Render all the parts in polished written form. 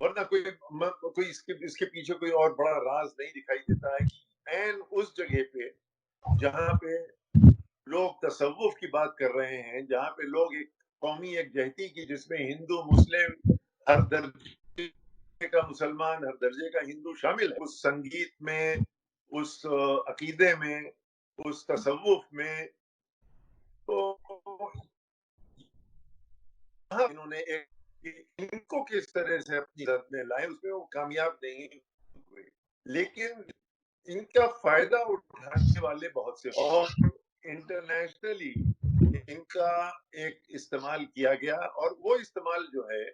ورنہ کوئی اس کے پیچھے کوئی اور بڑا راز نہیں دکھائی دیتا ہے کہ این اس جگہ پہ جہاں پہ لوگ تصوف کی بات کر رہے ہیں، جہاں پہ لوگ ایک قومی یکجہتی کی، جس میں ہندو مسلم ہر درجے کا مسلمان ہر درجے کا ہندو شامل ہے، اس سنگیت میں، اس عقیدے میں، اس تصوف میں، تو انہوں نے ان کو کس طرح سے اپنی رد میں لائے، اس میں وہ کامیاب نہیں ہوئے، لیکن ان کا فائدہ اٹھانے والے بہت سے، اور انٹرنیشنلی ان کا ایک استعمال کیا گیا، اور وہ استعمال جو ہے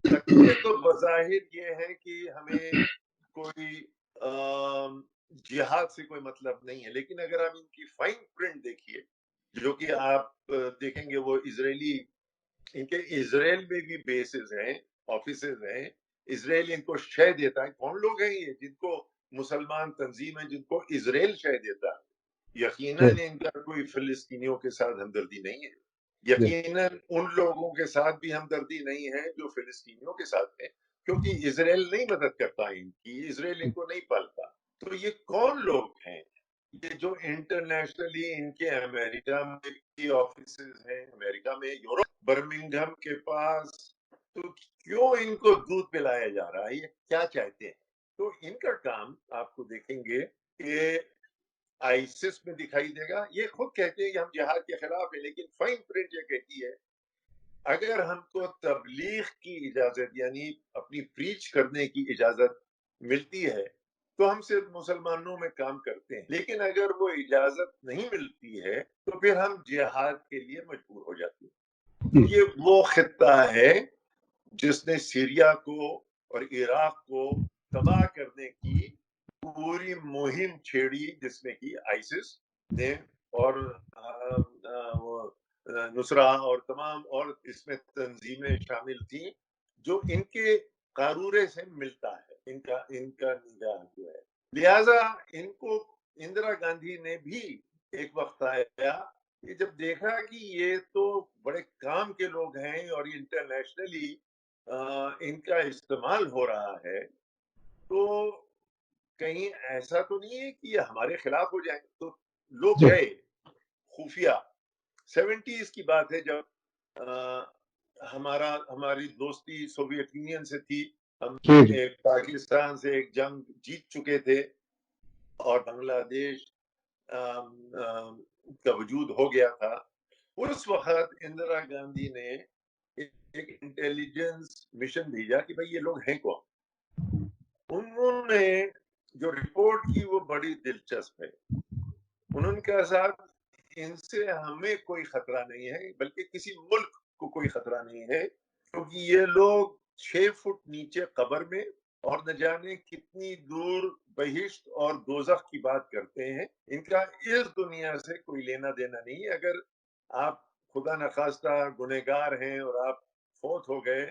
لگتے تو بظاہر یہ ہے کہ ہمیں کوئی جہاد سے کوئی مطلب نہیں ہے، لیکن اگر آپ ان کی فائن پرنٹ دیکھیے، جو کہ آپ دیکھیں گے، وہ اسرائیلی، ان کے اسرائیل میں بھی بیسز ہیں، آفیسز ہیں، اسرائیل ان کو شے دیتا ہے۔ کون لوگ ہیں یہ جن کو مسلمان تنظیم ہے جن کو اسرائیل شے دیتا ہے؟ یقیناً ان کا کوئی فلسطینیوں کے ساتھ ہمدردی نہیں ہے، یقیناً ان لوگوں کے ساتھ بھی ہمدردی نہیں ہے جو فلسطینیوں کے ساتھ ہیں، کیونکہ اسرائیل نہیں مدد کرتا ان کی، اسرائیل ان کو نہیں پالتا۔ تو یہ کون لوگ ہیں یہ جو انٹرنیشنلی ان کے امریکہ میں بھی آفیسز ہیں، امریکہ میں، یورپ، برمنگھم کے پاس، تو کیوں ان کو دودھ پلایا جا رہا ہے؟ یہ کیا چاہتے ہیں؟ تو ان کا کام آپ کو دیکھیں گے کہ آئیسس میں دکھائی دے گا۔ یہ خود کہتے ہیں کہ ہم جہاد کے خلاف ہیں، لیکن فائن پرنٹ یہ کہتی ہے اگر ہم کو تبلیغ کی اجازت، یعنی اپنی پریچ کرنے کی اجازت ملتی ہے تو ہم صرف مسلمانوں میں کام کرتے ہیں، لیکن اگر وہ اجازت نہیں ملتی ہے تو پھر ہم جہاد کے لیے مجبور ہو جاتے ہیں۔ یہ وہ خطہ ہے جس نے سیریا کو اور عراق کو تباہ کرنے کی پوری مہم چھیڑی، جس میں کی آئیسس نے اور نصرہ اور تمام اور اس میں تنظیمیں شامل تھیں، جو ان کے قارورے سے ملتا ہے، ان کا نظام جو ہے۔ لہذا ان کو اندرا گاندھی نے بھی ایک وقت آیا کہ جب دیکھا کہ یہ تو بڑے کام کے لوگ ہیں اور انٹرنیشنلی ان کا استعمال ہو رہا ہے، تو کہیں ایسا تو نہیں ہے کہ یہ ہمارے خلاف ہو جائیں۔ تو لوگ گئے خفیہ، 70s کی بات ہے، جب ہماری دوستی سوویت یونین سے تھی، ہم ایک پاکستان سے ایک جنگ جیت چکے تھے اور بنگلہ دیش کا وجود ہو گیا تھا۔ اس وقت اندرا گاندھی نے ایک انٹیلیجنس مشن بھیجا کہ بھئی یہ لوگ ہیں کون؟ انہوں نے جو رپورٹ کی وہ بڑی دلچسپ ہے۔ انہوں نے کہا صاحب ان سے ہمیں کوئی خطرہ نہیں ہے، بلکہ کسی ملک کو کوئی خطرہ نہیں ہے، کیونکہ یہ لوگ 6 فٹ نیچے قبر میں اور نہ جانے کتنی دور بہشت اور دوزخ کی بات کرتے ہیں، ان کا اس دنیا سے کوئی لینا دینا نہیں ہے۔ اگر آپ خدا نخواستہ گنہگار ہیں اور آپ فوت ہو گئے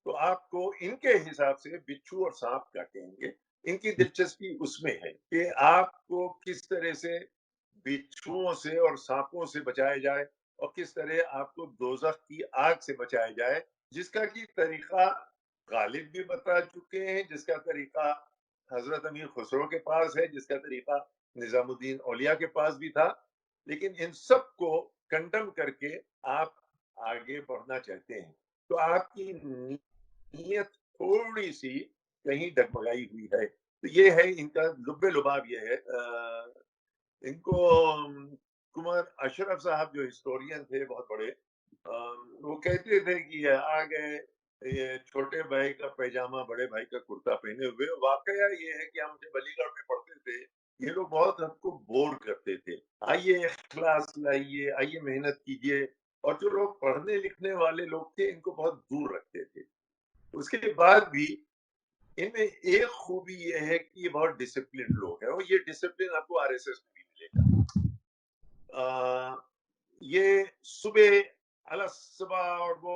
تو آپ کو ان کے حساب سے بچھو اور سانپ کاٹیں گے۔ ان کی دلچسپی اس میں ہے کہ آپ کو کس طرح سے بچھوؤں سے اور سانپوں سے بچایا جائے اور کس طرح آپ کو دوزخ کی آگ سے بچایا جائے، جس کا کی طریقہ غالب بھی بتا چکے ہیں، جس کا طریقہ حضرت امیر خسرو کے پاس ہے، جس کا طریقہ نظام الدین اولیاء کے پاس بھی تھا، لیکن ان سب کو کنڈم کر کے آپ آگے بڑھنا چاہتے ہیں۔ تو آپ کی نیت تھوڑی سی کہیں ڈگمگائی ہوئی ہے۔ تو یہ ہے ان کا لب لباب، یہ ہے ان کو کمار اشرف صاحب جو ہسٹورین تھے بہت بڑے، وہ کہتے تھے کہ یہ آ گئے یہ چھوٹے بھائی کا پیجامہ بڑے بھائی کا کرتا پہنے ہوئے۔ واقعہ یہ ہے کہ ہم جب علی گڑھ میں پڑھتے تھے یہ لوگ بہت ہم کو بور کرتے تھے، آئیے اخلاص لائیے، آئیے محنت کیجیے، اور جو لوگ پڑھنے لکھنے والے لوگ تھے ان کو بہت دور رکھتے تھے۔ اس کے بعد بھی ان میں ایک خوبی یہ ہے کہ یہ بہت ڈسپلن لوگ ہیں، اور یہ ڈسپلن آپ کو آر ایس ایس میں بھی ملے گا۔ یہ صبح صبح اور وہ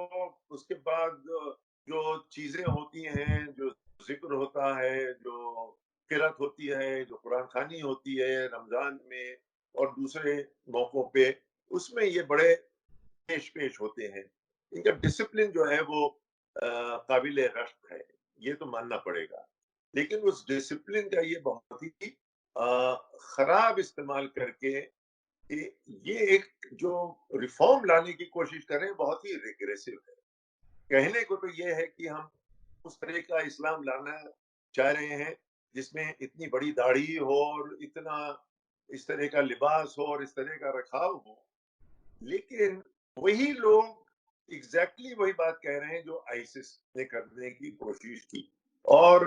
اس کے بعد جو چیزیں ہوتی ہیں، جو ذکر ہوتا ہے، جو قرات ہوتی ہے، جو قرآن خوانی ہوتی ہے رمضان میں اور دوسرے موقعوں پہ، اس میں یہ بڑے پیش ہوتے ہیں۔ ان کا ڈسپلن جو ہے وہ قابل رشک ہے۔ یہ تو ماننا پڑے گا، لیکن اس ڈسپلن کا یہ بہت ہی خراب استعمال کر کے یہ ایک جو ریفارم لانے کی کوشش کر رہے ہیں بہت ہی ریگریسو ہے. کہنے کو تو یہ ہے کہ ہم اس طرح کا اسلام لانا چاہ رہے ہیں جس میں اتنی بڑی داڑھی ہو اور اتنا اس طرح کا لباس ہو اور اس طرح کا رکھاؤ ہو، لیکن وہی لوگ ایگزیکٹلی وہی بات کہہ رہے ہیں جو آئیسس نے کرنے کی کوشش کی، اور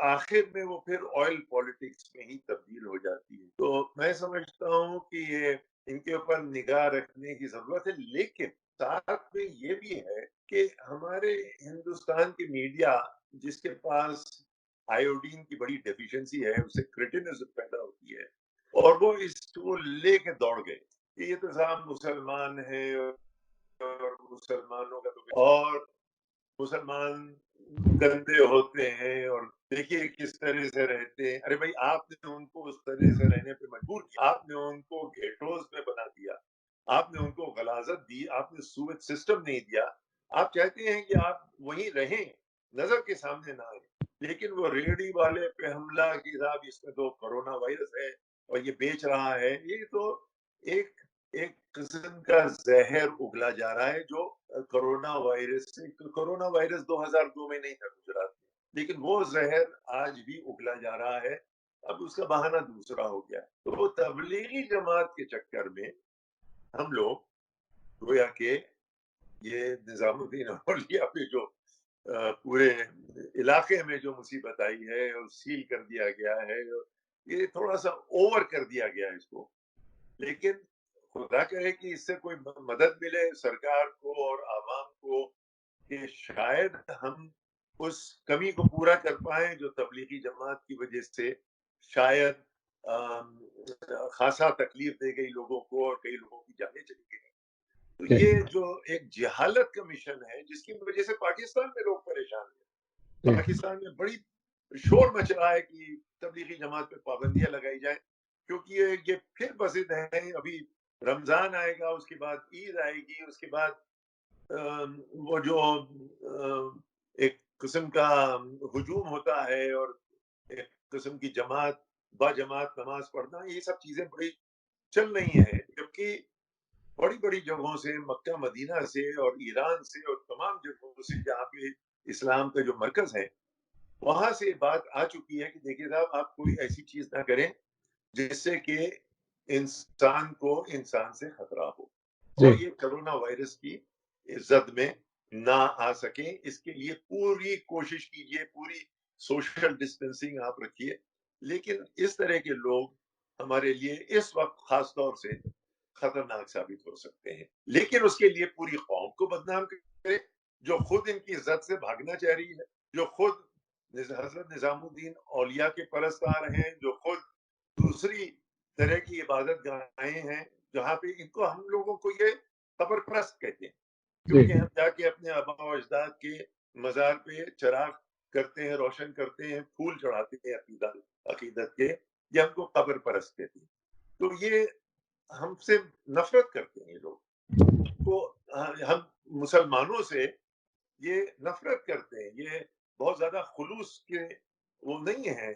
آخر میں وہ پھر آئل پالیٹکس میں ہی تبدیل ہو جاتی ہے. تو میں سمجھتا ہوں کہ یہ ان کے اوپر نگاہ رکھنے کی ضرورت ہے، لیکن ساتھ میں یہ بھی ہے کہ ہمارے ہندوستان کی میڈیا جس کے پاس آیوڈین کی بڑی ڈیفیشنسی ہے، اس سے کرٹنزم پیدا ہوتی ہے، اور وہ اس کو لے کے دوڑ گئے کہ یہ تو صاحب مسلمان ہے اور مسلمانوں کا تو اور مسلمان گندے ہوتے ہیں اور دیکھیے کس طرح سے رہتے ہیں. ارے بھائی آپ نے ان کو اس طرح سے رہنے پہ مجبور کیا، آپ نے ان کو گیٹوز میں بنا دیا، آپ نے ان کو غلاظت دی، آپ نے سویج سسٹم نہیں دیا. آپ چاہتے ہیں کہ آپ وہیں رہیں، نظر کے سامنے نہ آئیں، لیکن وہ ریڑھی والے پہ حملہ کی صاحب اس میں تو کرونا وائرس ہے اور یہ بیچ رہا ہے. یہ تو ایک ایک قسم کا زہر اگلا جا رہا ہے جو کرونا وائرس سے، کرونا وائرس 2002 میں نہیں تھا گجرات میں، لیکن وہ زہر آج بھی اگلا جا رہا ہے. اب اس کا بہانہ دوسرا ہو گیا. تو تبلیغی جماعت کے چکر میں ہم لوگ گویا کہ یہ نظام الدین اولیاء پہ جو پورے علاقے میں جو مصیبت آئی ہے اور سیل کر دیا گیا ہے، یہ تھوڑا سا اوور کر دیا گیا ہے اس کو. لیکن خدا کرے کہ اس سے کوئی مدد ملے سرکار کو اور عوام کو کہ شاید ہم اس کمی کو پورا کر پائیں جو تبلیغی جماعت کی وجہ سے شاید خاصا تکلیف دے گئی لوگوں کو اور کئی لوگوں کی جانیں چلی گئی. تو یہ جو ایک جہالت کا مشن ہے جس کی وجہ سے پاکستان میں لوگ پریشان ہیں. پاکستان میں بڑی شور مچ رہا ہے کہ تبلیغی جماعت پہ پابندیاں لگائی جائیں، کیونکہ یہ پھر بسد ہیں. ابھی رمضان آئے گا، اس کے بعد عید آئے گی، اس کے بعد وہ جو ایک قسم کا ہجوم ہوتا ہے اور ایک قسم کی جماعت با جماعت نماز پڑھنا، یہ سب چیزیں بڑی چل رہی ہیں. جبکہ بڑی بڑی جگہوں سے، مکہ مدینہ سے اور ایران سے اور تمام جگہوں سے جہاں پہ اسلام کا جو مرکز ہے، وہاں سے بات آ چکی ہے کہ دیکھیے صاحب آپ کوئی ایسی چیز نہ کریں جس سے کہ انسان کو انسان سے خطرہ ہو اور یہ کرونا وائرس کی زد میں نہ آ سکیں. اس کے لیے پوری کوشش کیجیے، پوری سوشل ڈسٹینسنگ آپ رکھیے. لیکن اس طرح کے لوگ ہمارے لیے اس وقت خاص طور سے خطرناک ثابت ہو سکتے ہیں. لیکن اس کے لیے پوری قوم کو بدنام کرے جو خود ان کی عزت سے بھاگنا چاہ رہی ہے، جو خود حضرت نظام الدین اولیاء کے پرستار ہیں، جو خود دوسری طرح کی عبادت گاہیں ہیں جہاں پہ ان کو ہم لوگوں کو یہ قبر پرست کہتے ہیں، کیونکہ ہم جا کے اپنے آبا و اجداد کے مزار پہ چراغ کرتے ہیں، روشن کرتے ہیں، پھول چڑھاتے ہیں عقیدت کے، یہ ہم کو قبر پرست کہتے ہیں. تو یہ ہم سے نفرت کرتے ہیں لوگ. تو ہم مسلمانوں سے یہ نفرت کرتے ہیں. یہ بہت زیادہ خلوص کے وہ نہیں ہے،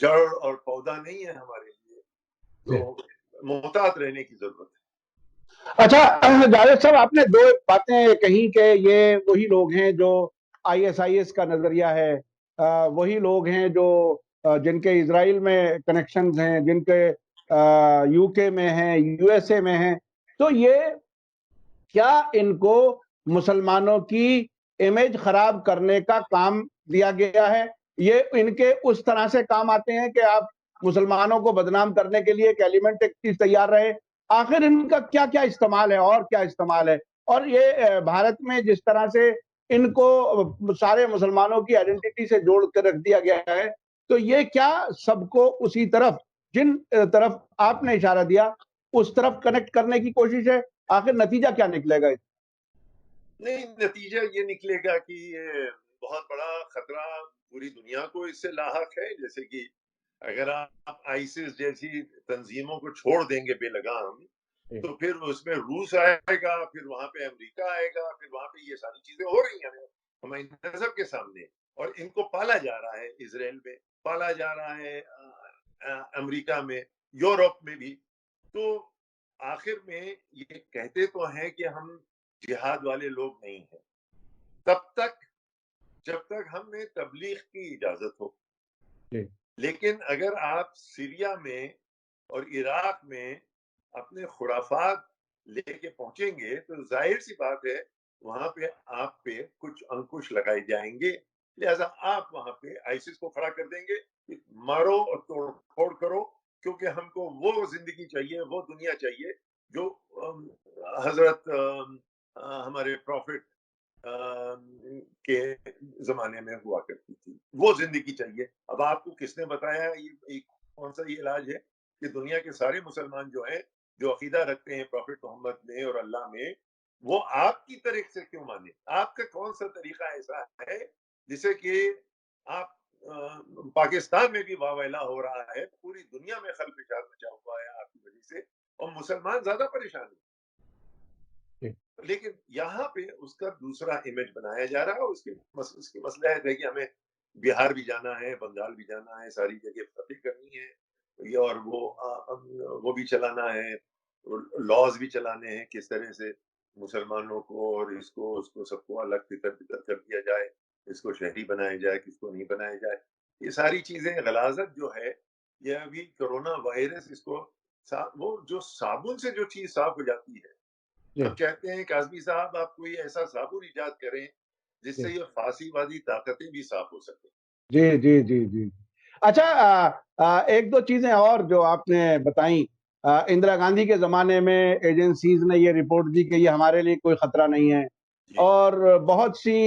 جڑ اور پودا نہیں ہے ہمارے لیے. تو محتاط رہنے کی ضرورت ہے. اچھا جاوید صاحب، آپ نے دو باتیں کہیں کہ یہ وہی لوگ ہیں جو ISIS کا نظریہ ہے، وہی لوگ ہیں جو جن کے اسرائیل میں کنیکشنز ہیں، جن کے UK میں ہیں، USA میں ہیں. تو یہ کیا ان کو مسلمانوں کی امیج خراب کرنے کا کام دیا گیا ہے؟ یہ ان کے اس طرح سے کام آتے ہیں کہ آپ مسلمانوں کو بدنام کرنے کے لیے ایک ایلیمنٹ ایک چیز تیار رہے. آخر ان کا کیا کیا استعمال ہے اور کیا استعمال ہے؟ اور یہ بھارت میں جس طرح سے ان کو سارے مسلمانوں کی آئیڈینٹی سے جوڑ کر رکھ دیا گیا ہے، تو یہ کیا سب کو اسی طرف، جن طرف آپ نے اشارہ دیا اس طرف کنیکٹ کرنے کی کوشش ہے؟ آخر نتیجہ کیا نکلے گا؟ نہیں، نتیجہ یہ نکلے گا کہ یہ بہت بڑا خطرہ پوری دنیا کو اس سے لاحق ہے. جیسے کہ اگر آپ آئیسس جیسی تنظیموں کو چھوڑ دیں گے بے لگام، تو پھر اس میں روس آئے گا، پھر وہاں پہ امریکہ آئے گا، پھر وہاں پہ یہ ساری چیزیں ہو رہی ہیں. ہماری نظر کے سامنے، اور ان کو پالا جا رہا ہے اسرائیل میں، پالا جا رہا ہے امریکہ میں، یورپ میں بھی. تو آخر میں یہ کہتے تو ہیں کہ ہم جہاد والے لوگ نہیں ہیں، تب تک جب تک ہم میں تبلیغ کی اجازت ہو. جی لیکن اگر آپ سیریا میں اور عراق میں اپنے خرافات لے کے پہنچیں گے تو ظاہر سی بات ہے وہاں پہ آپ پہ کچھ انکش لگائے جائیں گے. لہذا آپ وہاں پہ آئسس کو کھڑا کر دیں گے کہ مارو اور توڑ پھوڑ کرو، کیونکہ ہم کو وہ زندگی چاہیے، وہ دنیا چاہیے جو حضرت ہمارے پروفٹ کے زمانے میں ہوا کرتی تھی، وہ زندگی چاہیے. اب آپ کو کس نے بتایا یہ کون سا یہ علاج ہے کہ دنیا کے سارے مسلمان جو ہیں، جو عقیدہ رکھتے ہیں پروفٹ محمد میں اور اللہ میں، وہ آپ کی طریق سے کیوں مانے؟ آپ کا کون سا طریقہ ایسا ہے جسے کہ آپ پاکستان میں بھی واویلا ہو رہا ہے، پوری دنیا میں خل فشار مچا ہوا ہے آپ کی وجہ سے، اور مسلمان زیادہ پریشان ہیں. جی لیکن یہاں پہ اس کا دوسرا امیج بنایا جا رہا ہے، اور اس کی مصلحت ہے کہ ہمیں بہار بھی جانا ہے، بنگال بھی جانا ہے، ساری جگہ فتح کرنی ہے، اور وہ بھی چلانا ہے، لاز بھی چلانے ہیں کس طرح سے مسلمانوں کو اور اس کو سب کو الگ تتر بتر کر دیا جائے، اس کو شہری بنایا جائے، کس کو نہیں بنایا جائے. یہ ساری چیزیں غلاظت جو ہے، یہ ابھی کرونا وائرس اس کو وہ جو صابن سے جو چیز صاف ہو جاتی ہے، جی ہم چاہتے ہیں کاظمی صاحب آپ کوئی ایسا صابن ایجاد کریں جس جی سے یہ فاسی وادی طاقتیں بھی صاف ہو سکیں. جی جی جی جی. اچھا، ایک دو چیزیں اور جو آپ نے بتائیں. اندرا گاندھی کے زمانے میں ایجنسیز نے یہ رپورٹ دی کہ یہ ہمارے لیے کوئی خطرہ نہیں ہے، جی اور بہت سی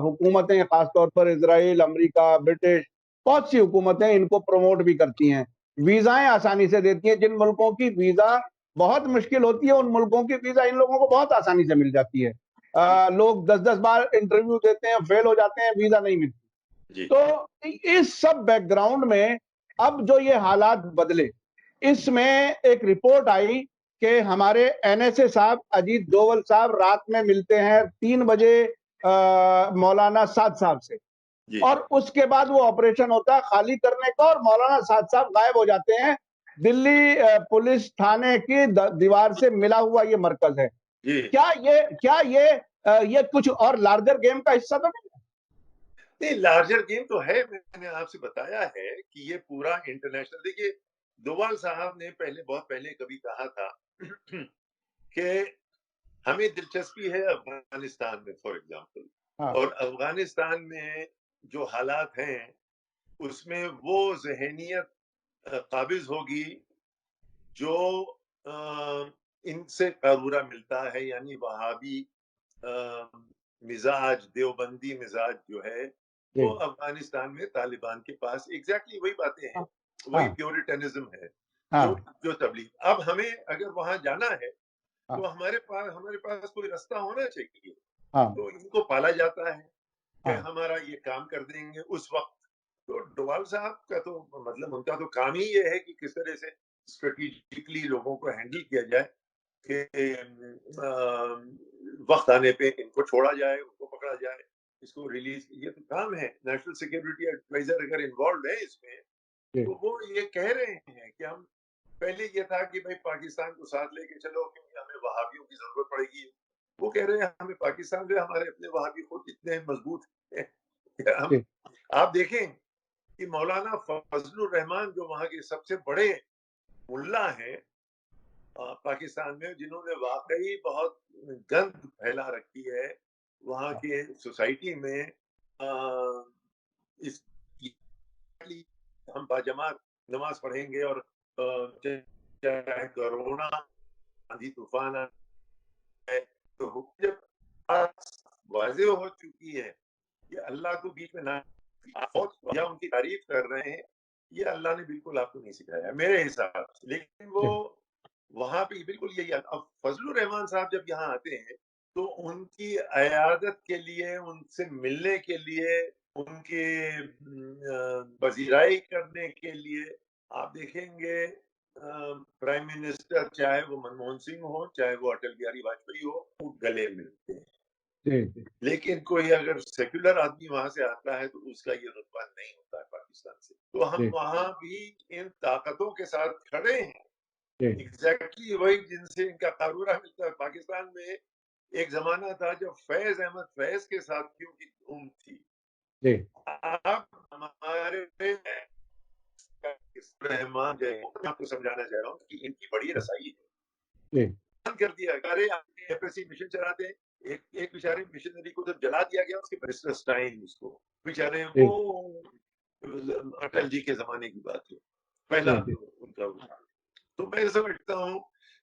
حکومتیں، خاص طور پر اسرائیل، امریکہ، برٹش، بہت سی حکومتیں ان کو پروموٹ بھی کرتی ہیں، ویزائیں آسانی سے دیتی ہیں. جن ملکوں کی ویزا بہت مشکل ہوتی ہے ان ملکوں کی ویزا ان لوگوں کو بہت آسانی سے مل جاتی ہے. جی لوگ 10 بار انٹرویو دیتے ہیں، فیل ہو جاتے ہیں، ویزا نہیں ملتی. جی تو اس سب بیک گراؤنڈ میں اب جو یہ حالات بدلے، اس میں ایک رپورٹ آئی کہ ہمارے این ایس اے صاحب اجیت ڈوول صاحب رات میں ملتے ہیں 3 بجے مولانا سعد صاحب سے، جی اور اس کے بعد وہ آپریشن ہوتا ہے خالی کرنے کا، اور مولانا سعد صاحب غائب ہو جاتے ہیں. دلی پولیس تھانے کی دیوار سے ملا ہوا یہ مرکز ہے. جی. کیا یہ کچھ اور لارجر گیم کا حصہ تو نہیں؟ نہیں، لارجر گیم تو ہے. میں نے آپ سے بتایا ہے کہ یہ پورا انٹرنیشنل، دیکھیے ڈووال صاحب نے بہت پہلے کبھی کہا تھا کہ ہمیں دلچسپی ہے افغانستان میں، فار ایگزامپل، ہاں اور افغانستان میں جو حالات ہیں اس میں وہ ذہنیت قابض ہوگی جو ان سے قارورہ ملتا ہے، یعنی وہابی مزاج، دیوبندی مزاج جو ہے جی وہ افغانستان میں طالبان کے پاس ایگزیکٹلی وہی باتیں ہیں، ہاں وہی پیورٹنزم ہے ہاں جو تبلیغ. اب ہمیں اگر وہاں جانا ہے ہاں تو ہمارے پاس کوئی رستہ ہونا چاہیے. ہاں تو ان کو پالا جاتا ہے کہ ہاں ہمارا یہ کام کر دیں گے اس وقت. تو ڈووال صاحب کا تو مطلب ان کا تو کام ہی یہ ہے کہ کس طرح سے اسٹریٹجکلی لوگوں کو ہینڈل کیا جائے کہ وقت آنے پہ ان کو چھوڑا جائے، ان کو پکڑا جائے، اس کو ریلیز. یہ تو کام ہے. نیشنل سیکورٹی ایڈوائزر اگر انوالوڈ ہے اس میں جی تو وہ یہ کہہ رہے ہیں کہ ہم پہلے یہ تھا کہ بھائی پاکستان کو ساتھ لے کے چلو کیونکہ ہمیں وہابیوں کی ضرورت پڑے گی. وہ کہہ رہے ہیں ہمیں پاکستان جو ہمارے اپنے وہابی خود اتنے مضبوط ہیں کہ ہم. جی آپ دیکھیں کہ مولانا فضل الرحمان جو وہاں کے سب سے بڑے ملا ہیں پاکستان میں، جنہوں نے واقعی بہت گند پھیلا رکھی ہے وہاں کے سوسائٹی میں، اس ہم باجماعت نماز پڑھیں گے اور چاہے کرونا آندھی طوفان ہے تو جب واضح ہو چکی ہے کہ اللہ کو بیچ میں نہ یا ان کی تعریف کر رہے ہیں، یہ اللہ نے بالکل آپ کو نہیں سکھایا میرے حساب سے. لیکن وہ جی وہاں پہ بالکل یہی. اب فضل الرحمان صاحب جب یہاں آتے ہیں تو ان کی عیادت کے لیے، ان سے ملنے کے لیے، ان کے پذیرائی کرنے کے لیے آپ دیکھیں گے پرائم منسٹر چاہے وہ منموہن سنگھ ہو چاہے وہ اٹل بہاری واجپئی ہو، وہ گلے ملتے ہیں. لیکن کوئی اگر سیکولر آدمی وہاں سے آتا ہے تو اس کا یہ رتبہ نہیں ہوتا ہے پاکستان سے. تو ہم وہاں بھی ان طاقتوں کے ساتھ کھڑے ہیں, ایگزیکٹلی وہی جن سے ان کا قارورہ ملتا ہے. پاکستان میں ایک زمانہ تھا جب فیض احمد فیض کے ساتھیوں کی دھوم تھی. اب ہمارے رحمان جو ہے, آپ کو سمجھانا چاہ رہا ہوں کہ ان کی بڑی رسائی ہے. کر دیا, ارے ایف ایس سی مشن چلاتے ہیں. ایک بیچارے مشنری کو جب جلا دیا گیا, اس کے پیلسٹائن, اس کو بیچارے وہ اٹل جی کے زمانے کی بات ہے, پہلا ان کا. تو میں سمجھتا ہوں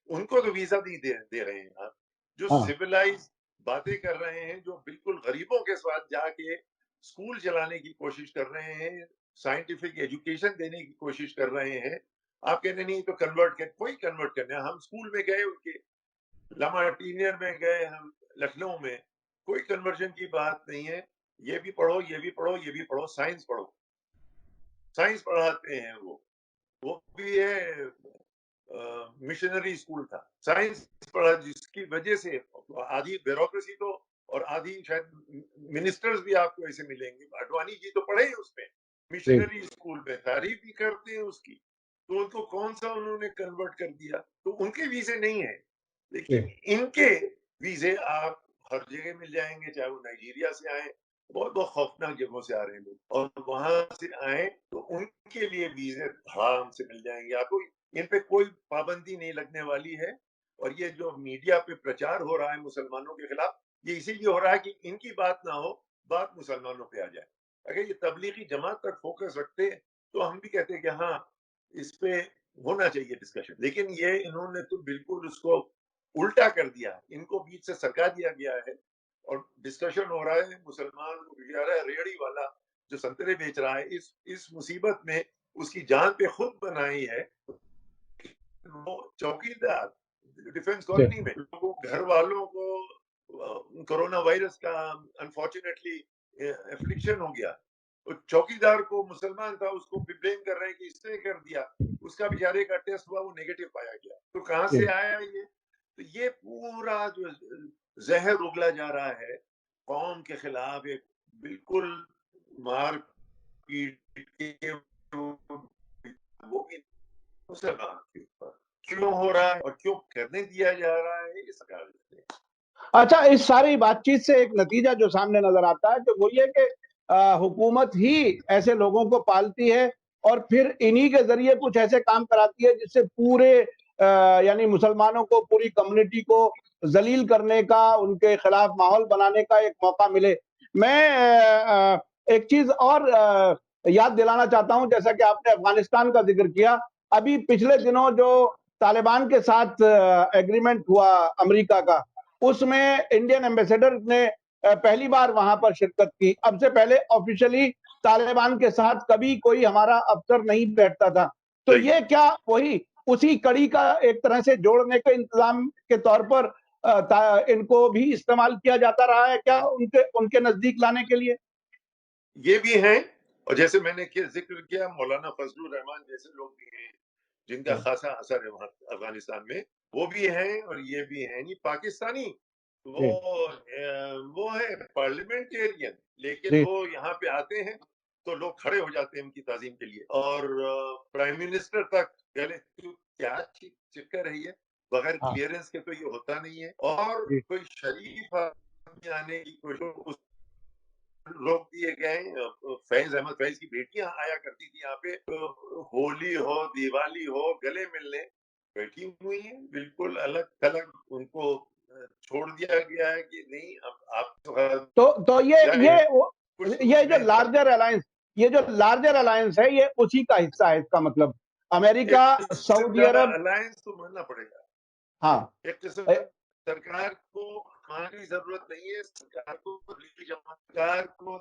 ان کو تو ویزا نہیں دے رہے ہیں آپ, جو سویلائز باتیں کر رہے ہیں, جو بالکل غریبوں کے ساتھ جا کے اسکول چلانے کی کوشش کر رہے ہیں, سائنٹیفک ایجوکیشن دینے کی کوشش کر رہے ہیں. آپ کہتے نہیں تو کنورٹ کر, کوئی کنورٹ کرنے. ہم اسکول میں گئے, ان کے لامارٹینئر میں گئے, ہم لکھنؤ میں, کوئی کنورژن کی بات نہیں ہے. یہ بھی پڑھو, یہ بھی پڑھو, یہ بھی پڑھو, سائنس پڑھو. سائنس پڑھاتے ہیں وہ بھی ہے. مشنری اسکول تھا, سائنس پڑھا, جس کی وجہ سے آدھی بیوروکریسی تو, اور آدھی شاید منسٹرز بھی آپ کو ایسے ملیں گے. اڈوانی جی تو پڑھے اس میں, مشنری اسکول میں, تعریف بھی کرتے ہیں اس کی. تو ان کو کون سا انہوں نے کنورٹ کر دیا. تو ان کے ویزے نہیں ہیں, لیکن ان کے ویزے آپ ہر جگہ مل جائیں گے, چاہے وہ نائجیریا سے آئیں, بہت بہت خوفناک جگہوں سے آ رہے ہیں لوگ, اور وہاں سے آئیں تو ان کے لیے ویزے دھڑام سے مل جائیں گے آپ کو. ان پہ کوئی پابندی نہیں لگنے والی ہے. اور یہ جو میڈیا پہ پرچار ہو رہا ہے مسلمانوں کے خلاف, یہ اسی لیے ہو رہا ہے کہ ان کی بات نہ ہو, بات مسلمانوں پہ آ جائے. اگر یہ تبلیغی جماعت تک فوکس رکھتے تو ہم بھی کہتے کہ ہاں اس پہ ہونا چاہیے ڈسکشن. لیکن یہ انہوں نے تو بالکل اس کو الٹا کر دیا, ان کو بیچ سے سرکا دیا گیا ہے, اور ڈسکشن ہو رہا ہے مسلمان ریڑھی والا جو سنترے بیچ رہا ہے, اس مصیبت میں اس کی جان پہ خود بنائی ہے. وہ چوکیدار ڈیفنس کالونی میں لوگوں, گھر والوں کو کورونا وائرس کا انفارچونیٹلی افلکشن ہو گیا. چوکیدار کو مسلمان تھا, اس کو بلیم کر رہے ہیں کہ اس نے کر دیا. اس کا بیچارے کا ٹیسٹ ہوا, وہ نیگیٹو پایا گیا. تو کہاں سے آیا یہ؟ تو یہ پورا جو زہر اگلا جا رہا ہے قوم کے خلاف, ایک بالکل مار پیٹ وہ بھی مسلمان کے اوپر کیوں ہو رہا ہے اور کیوں کرنے دیا جا رہا ہے, یہ سرکار دیتے ہیں. اچھا, اس ساری بات چیت سے ایک نتیجہ جو سامنے نظر آتا ہے کہ وہ یہ کہ حکومت ہی ایسے لوگوں کو پالتی ہے اور پھر انہی کے ذریعے کچھ ایسے کام کراتی ہے جس سے پورے یعنی مسلمانوں کو, پوری کمیونٹی کو ذلیل کرنے کا, ان کے خلاف ماحول بنانے کا ایک موقع ملے. میں ایک چیز اور یاد دلانا چاہتا ہوں, جیسا کہ آپ نے افغانستان کا ذکر کیا, ابھی پچھلے دنوں جو طالبان کے ساتھ ایگریمنٹ ہوا امریکہ کا, اس میں انڈین ایمبیسیڈر نے پہلی بار وہاں پر شرکت کی. اب سے پہلے آفیشلی طالبان کے ساتھ کبھی کوئی ہمارا افسر نہیں بیٹھتا تھا. تو یہ کیا وہی اسی کڑی کا ایک طرح سے جوڑنے کے انتظام کے طور پر ان کو بھی استعمال کیا جاتا رہا ہے کیا ان کے نزدیک لانے کے لیے؟ یہ بھی ہیں, اور جیسے میں نے ذکر کیا, مولانا فضل الرحمان جیسے لوگ بھی ہیں جن کا خاصا اثر ہے وہاں افغانستان میں, وہ بھی ہیں. اور یہ بھی ہیں نہیں پاکستانی, وہ ہے پارلیمنٹیرین, لیکن وہ یہاں پہ آتے ہیں تو لوگ کھڑے ہو جاتے ہیں ان کی تعظیم کے لیے. اور پرائم منسٹر تک پہلے کیا چکر ہے یہ, بغیر کلیئرنس کے تو یہ ہوتا نہیں ہے. اور کوئی شریف آدمی آنے کی کوشش روک دیے گئے. فیض احمد فیض کی بیٹیاں آیا کرتی تھی یہاں پہ, ہولی ہو, دیوالی ہو, گلے ملنے بیٹھی ہوئی ہیں, بالکل الگ تھلگ. ان کو چھوڑ دیا گیا ہے کہ نہیں اب آپ تو یہ جو لارجر الائنس, ہے یہ اسی کا حصہ ہے. اس کا مطلب امریکہ, سعودی عرب, الائنس تو ماننا پڑے گا. ہاں, ایک قسم سرکار کو ہماری ضرورت نہیں ہے, سرکار کو سرکار کو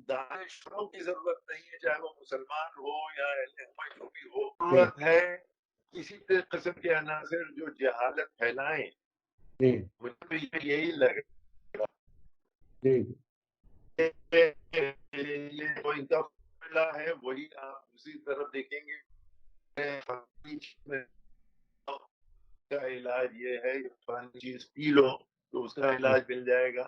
دانشوروں کی ضرورت نہیں ہے, چاہے وہ مسلمان ہو یا جو بھی ہو. ضرورت ہے اسی قسم کے عناصر جو جہالت پھیلائیں. مجھے تو یہی لگا یہ جو ان کا فارمولا ہے وہی آپ دوسری طرف دیکھیں گے. کا علاج یہ ہے, فلانی چیز پی لو تو اس کا علاج مل جائے گا.